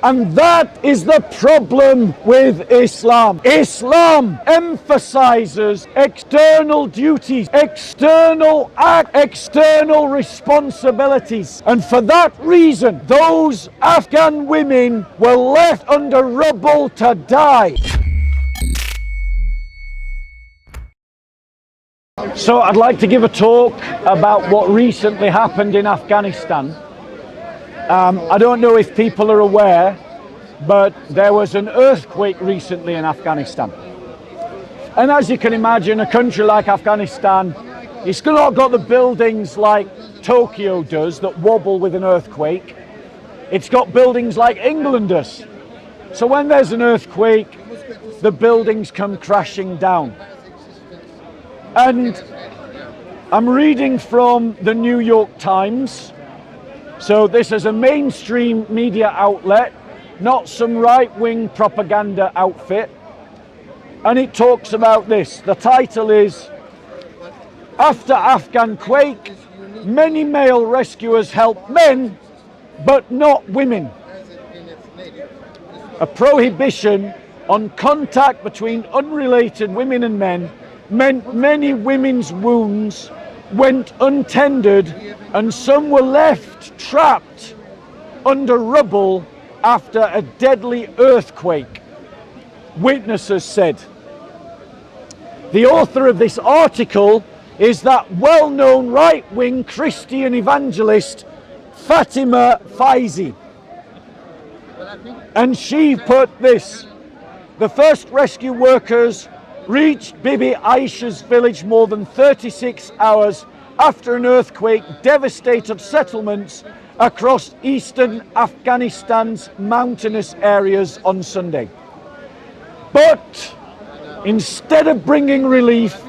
And that is the problem with Islam. Islam emphasizes external duties, external acts, external responsibilities. And for that reason, those Afghan women were left under rubble to die. So I'd like to give a talk about what recently happened in Afghanistan. I don't know if people are aware, but there was an earthquake recently in Afghanistan. And as you can imagine, a country like Afghanistan, it's not got the buildings like Tokyo does that wobble with an earthquake. It's got buildings like England does. So when there's an earthquake, the buildings come crashing down. And I'm reading from the New York Times. So this is a mainstream media outlet, not some right-wing propaganda outfit. And it talks about this. The title is, "After Afghan Quake, many male rescuers help men, but not women. A prohibition on contact between unrelated women and men meant many women's wounds went untended and some were left trapped under rubble after a deadly earthquake," witnesses said. The author of this article is that well-known right-wing Christian evangelist Fatima Faizi. And she put this: "The first rescue workers reached Bibi Aisha's village more than 36 hours after an earthquake devastated settlements across eastern Afghanistan's mountainous areas on Sunday. But instead of bringing relief,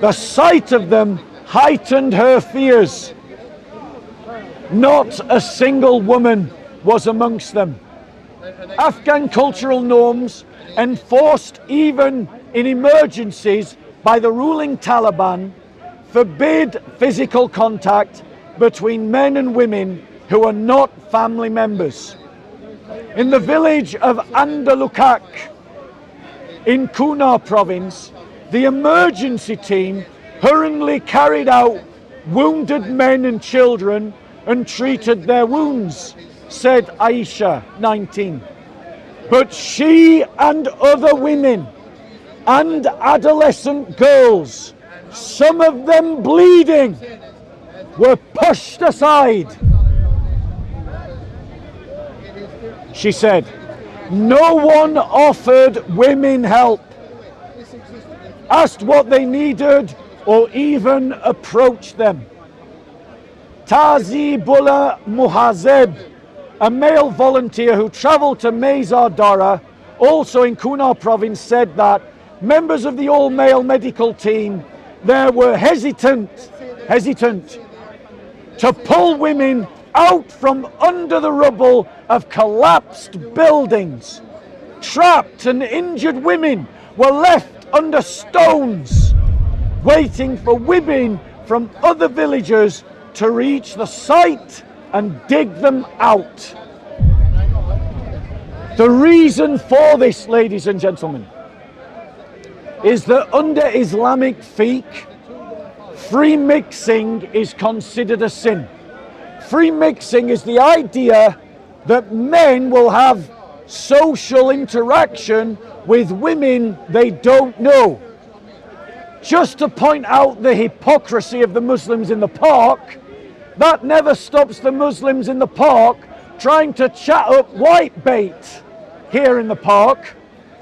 the sight of them heightened her fears. Not a single woman was amongst them. Afghan cultural norms, enforced even in emergencies by the ruling Taliban, forbid physical contact between men and women who are not family members. In the village of Andalukak in Kunar province, the emergency team hurriedly carried out wounded men and children and treated their wounds," said Aisha, 19. "But she and other women and adolescent girls, some of them bleeding, were pushed aside." She said, "No one offered women help, asked what they needed, or even approached them." Tazibullah Muhazeb, a male volunteer who traveled to Mazar Dara, also in Kunar province, said that members of the all-male medical team there were hesitant to pull women out from under the rubble of collapsed buildings. Trapped and injured women were left under stones, waiting for women from other villages to reach the site and dig them out. The reason for this, ladies and gentlemen, is that under Islamic fiqh, free mixing is considered a sin. Free mixing is the idea that men will have social interaction with women they don't know. Just to point out the hypocrisy of the Muslims in the park, that never stops the Muslims in the park trying to chat up white bait here in the park,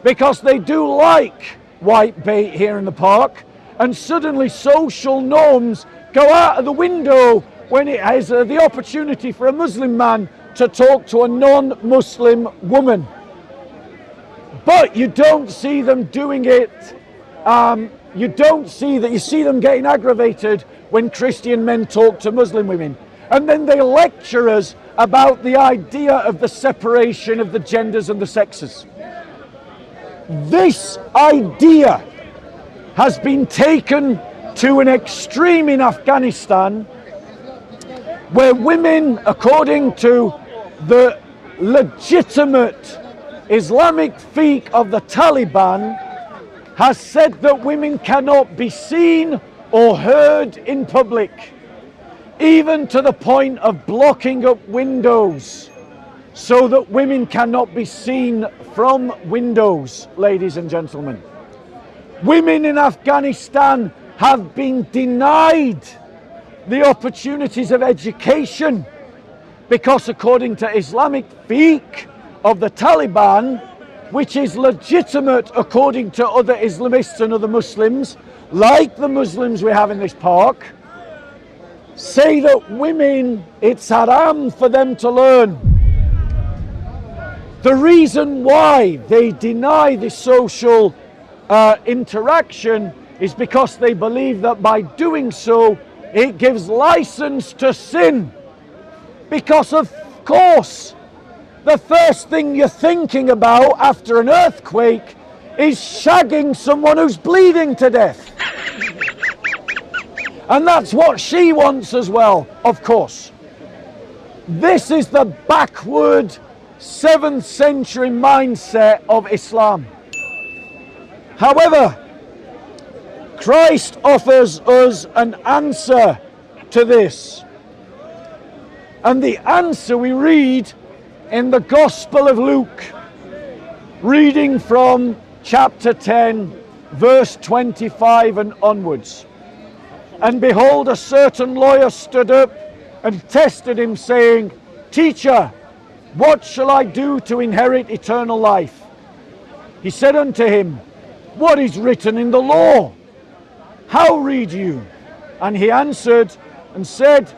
because they do like white bait here in the park, and suddenly social norms go out of the window when it has the opportunity for a Muslim man to talk to a non-Muslim woman. But you don't see them doing it. You see them getting aggravated when Christian men talk to Muslim women. And then they lecture us about the idea of the separation of the genders and the sexes. This idea has been taken to an extreme in Afghanistan, where women, according to the legitimate Islamic fiqh of the Taliban has said that women cannot be seen or heard in public, even to the point of blocking up windows so that women cannot be seen from windows, ladies and gentlemen. Women in Afghanistan have been denied the opportunities of education because, according to Islamic fiqh of the Taliban, which is legitimate according to other Islamists and other Muslims, like the Muslims we have in this park, say that women, it's haram for them to learn. The reason why they deny the social interaction is because they believe that by doing so, it gives license to sin. Because of course, the first thing you're thinking about after an earthquake is shagging someone who's bleeding to death. And that's what she wants as well, of course. This is the backward 7th century mindset of Islam. However, Christ offers us an answer to this. And the answer we read in the Gospel of Luke, reading from chapter 10, verse 25 and onwards. And behold, a certain lawyer stood up and tested him, saying, Teacher, what shall I do to inherit eternal life? He said unto him, What is written in the law? How read you? And he answered and said,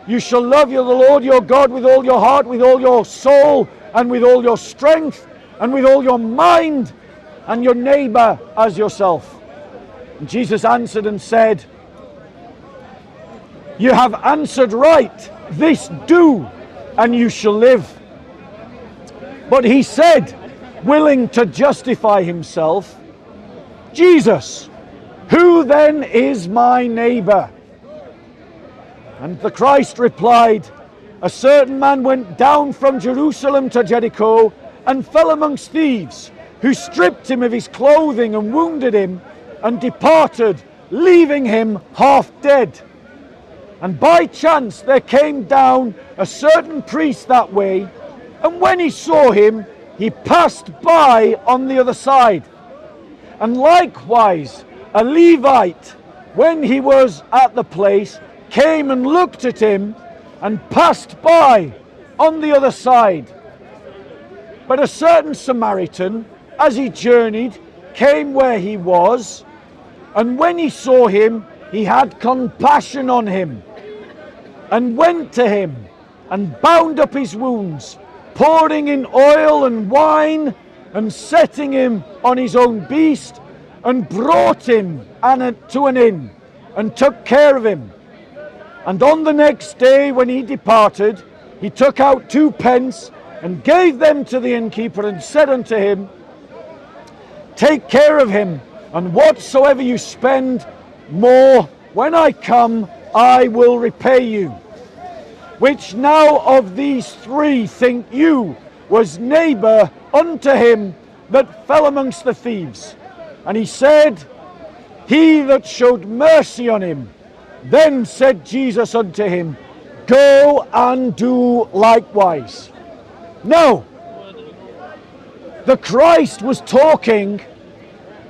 You shall love the Lord your God with all your heart, with all your soul, and with all your strength, and with all your mind, and your neighbor as yourself. And Jesus answered and said, You have answered right, this do, and you shall live. But he said, willing to justify himself, Jesus, who then is my neighbor? And the Christ replied, A certain man went down from Jerusalem to Jericho and fell amongst thieves, who stripped him of his clothing and wounded him and departed, leaving him half dead. And by chance there came down a certain priest that way, and when he saw him, he passed by on the other side. And likewise a Levite, when he was at the place, came and looked at him and passed by on the other side. But a certain Samaritan, as he journeyed, came where he was, and when he saw him, he had compassion on him, and went to him, and bound up his wounds, pouring in oil and wine, and setting him on his own beast, and brought him to an inn, and took care of him. And on the next day when he departed, he took out 2 pence, and gave them to the innkeeper, and said unto him, Take care of him, and whatsoever you spend more, when I come, I will repay you. Which now of these 3 think you was neighbor unto him that fell amongst the thieves? And he said, He that showed mercy on him. Then said Jesus unto him, Go and do likewise. Now, the Christ was talking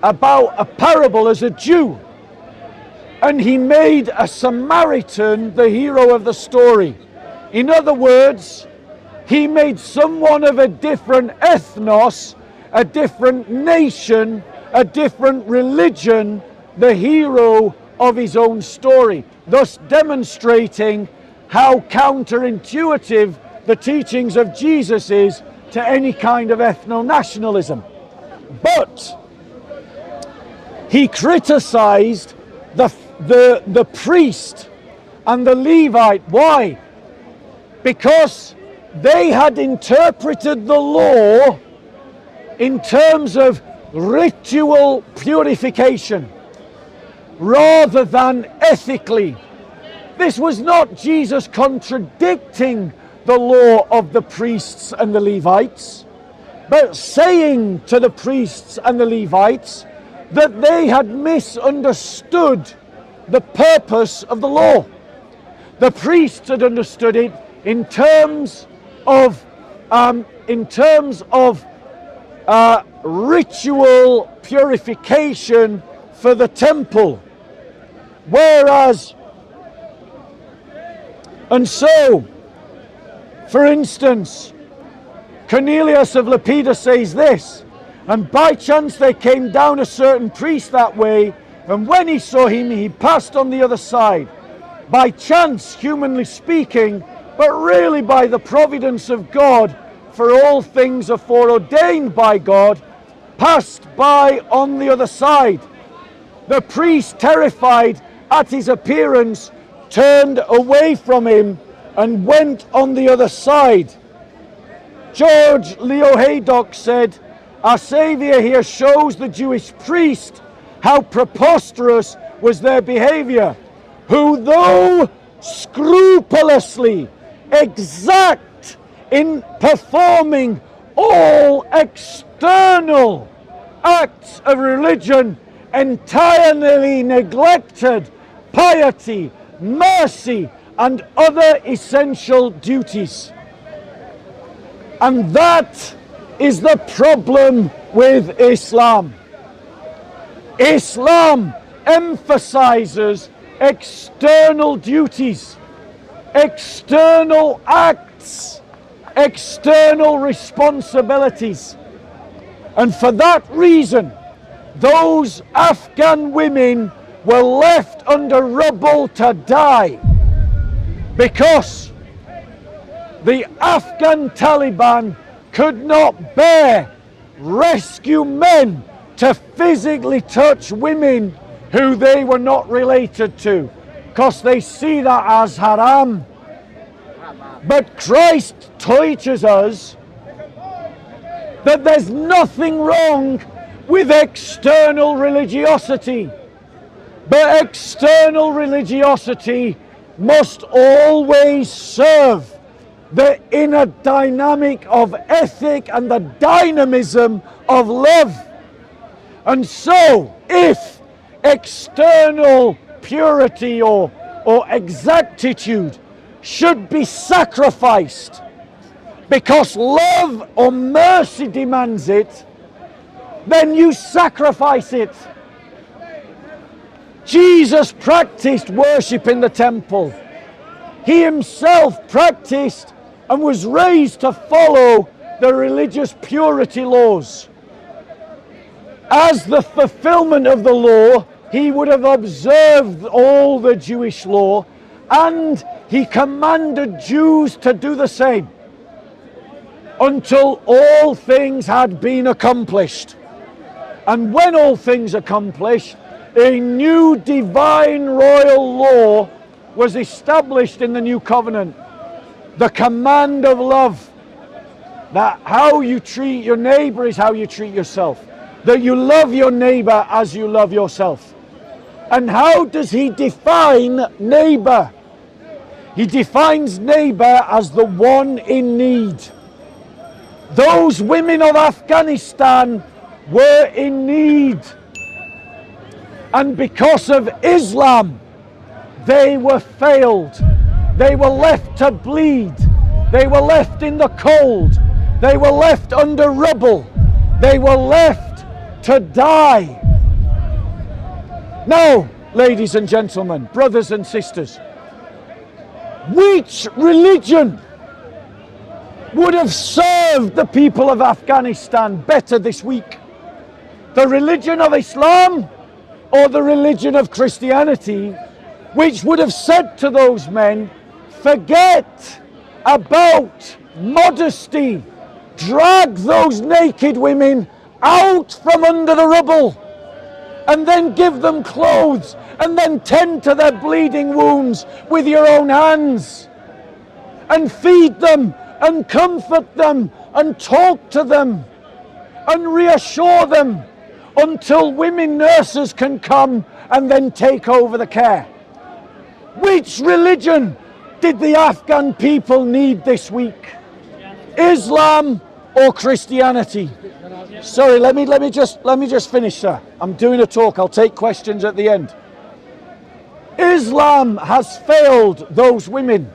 about a parable as a Jew, and he made a Samaritan the hero of the story. In other words, he made someone of a different ethnos, a different nation, a different religion, the hero of his own story, thus demonstrating how counterintuitive the teachings of Jesus is to any kind of ethno-nationalism. But he criticized the priest and the Levite. Why? Because they had interpreted the law in terms of ritual purification rather than ethically. This was not Jesus contradicting the law of the priests and the Levites, but saying to the priests and the Levites that they had misunderstood the purpose of the law. The priests had understood it in terms of ritual purification for the temple, and so, for instance, Cornelius of Lepida says this, and by chance there came down a certain priest that way, and when he saw him, he passed on the other side. By chance, humanly speaking, but really by the providence of God, for all things are foreordained by God, passed by on the other side. The priest, terrified at his appearance, turned away from him and went on the other side. George Leo Haydock said, our Saviour here shows the Jewish priest how preposterous was their behaviour, who though scrupulously exact in performing all external acts of religion, entirely neglected piety, mercy, and other essential duties. And that is the problem with Islam. Islam emphasizes external duties, external acts, external responsibilities. And for that reason, those Afghan women were left under rubble to die, because the Afghan Taliban could not bear rescue men to physically touch women who they were not related to, because they see that as haram. But Christ teaches us that there's nothing wrong with external religiosity, but external religiosity must always serve the inner dynamic of ethic and the dynamism of love. And so, if external purity or exactitude should be sacrificed because love or mercy demands it, then you sacrifice it. Jesus practiced worship in the temple. He himself practiced and was raised to follow the religious purity laws. As the fulfillment of the law, he would have observed all the Jewish law, and he commanded Jews to do the same until all things had been accomplished. And when all things accomplished, a new divine royal law was established in the new covenant. The command of love, that how you treat your neighbor is how you treat yourself, that you love your neighbor as you love yourself. And how does he define neighbor? He defines neighbor as the one in need. Those women of Afghanistan were in need, and because of Islam they were failed. They were left to bleed. They were left in the cold. They were left under rubble. They were left to die. Now, ladies and gentlemen, brothers and sisters, which religion would have served the people of Afghanistan better this week? The religion of Islam or the religion of Christianity, which would have said to those men, forget about modesty, drag those naked women out from under the rubble, and then give them clothes, and then tend to their bleeding wounds with your own hands, and feed them, and comfort them, and talk to them, and reassure them, until women nurses can come and then take over the care. Which religion did the Afghan people need this week? Islam or Christianity? Sorry, let me just finish, sir. I'm doing a talk. I'll take questions at the end. Islam has failed those women.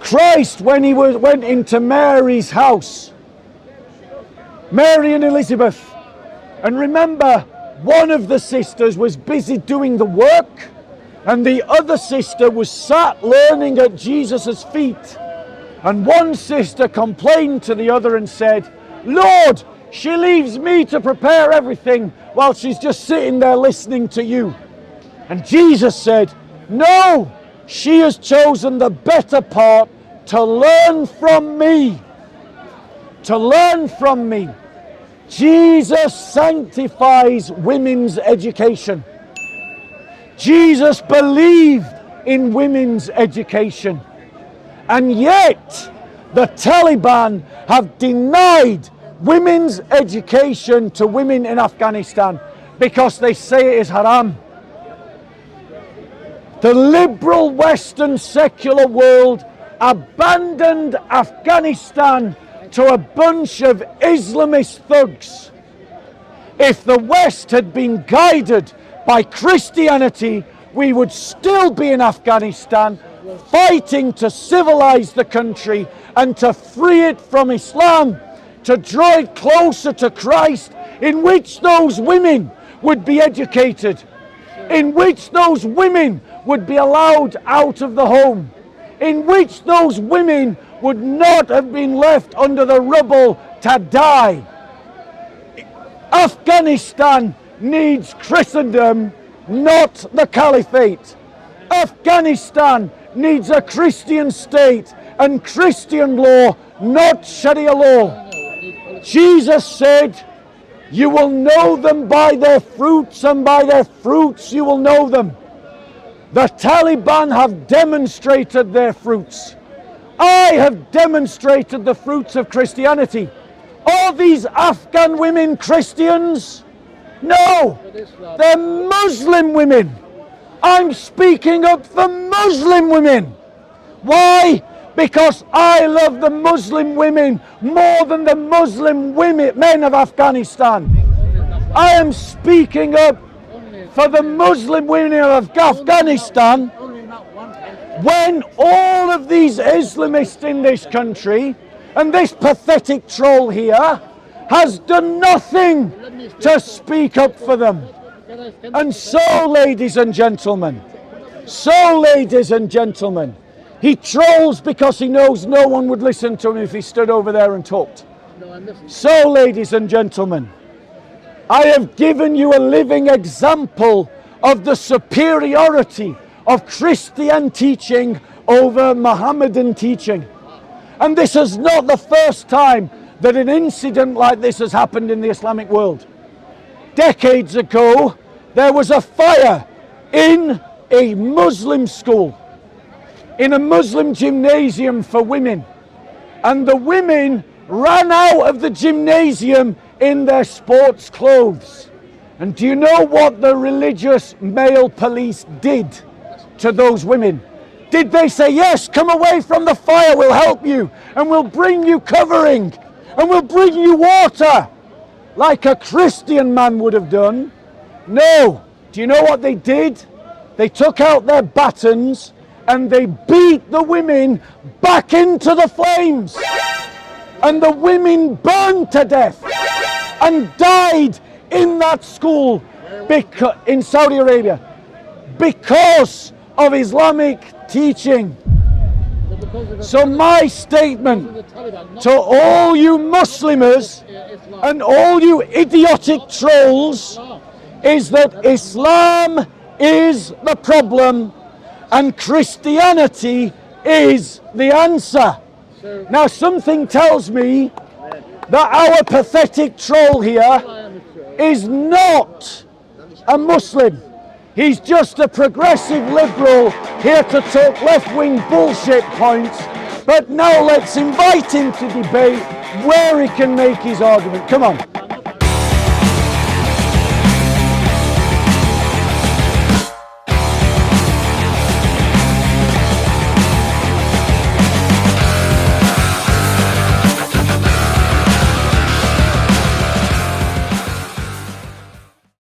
Christ, when he went into Mary's house, Mary and Elizabeth, and remember, one of the sisters was busy doing the work, and the other sister was sat learning at Jesus' feet. And one sister complained to the other and said, Lord, she leaves me to prepare everything while she's just sitting there listening to you. And Jesus said, no, she has chosen the better part to learn from me. To learn from me. Jesus sanctifies women's education. Jesus believed in women's education. And yet, the Taliban have denied women's education to women in Afghanistan because they say it is haram. The liberal Western secular world abandoned Afghanistan to a bunch of Islamist thugs. If the West had been guided by Christianity, we would still be in Afghanistan fighting to civilize the country and to free it from Islam, to draw it closer to Christ, in which those women would be educated, in which those women would be allowed out of the home, in which those women would not have been left under the rubble to die. Afghanistan needs Christendom, not the caliphate. Afghanistan needs a Christian state and Christian law, not Sharia law. Jesus said, you will know them by their fruits, and by their fruits you will know them. The Taliban have demonstrated their fruits. I have demonstrated the fruits of Christianity. Are these Afghan women Christians? No, they're Muslim women. I'm speaking up for Muslim women. Why? Because I love the Muslim women more than the Muslim men of Afghanistan. I am speaking up for the Muslim women of Afghanistan when all of these Islamists in this country and this pathetic troll here has done nothing to speak up for them. And so, ladies and gentlemen, he trolls because he knows no one would listen to him if he stood over there and talked. So, ladies and gentlemen, I have given you a living example of the superiority of Christian teaching over Mohammedan teaching. And this is not the first time that an incident like this has happened in the Islamic world. Decades ago, there was a fire in a Muslim school, in a Muslim gymnasium for women. And the women ran out of the gymnasium in their sports clothes. And do you know what the religious male police did to those women? Did they say, yes, come away from the fire, we'll help you, and we'll bring you covering, and we'll bring you water, like a Christian man would have done? No. Do you know what they did? They took out their batons and they beat the women back into the flames. And the women burned to death and died in that school in Saudi Arabia because of Islamic teaching. So my statement to all you Muslims and all you idiotic trolls is that Islam is the problem and Christianity is the answer. Now something tells me that our pathetic troll here is not a Muslim. He's just a progressive liberal here to talk left-wing bullshit points. But now let's invite him to debate where he can make his argument. Come on.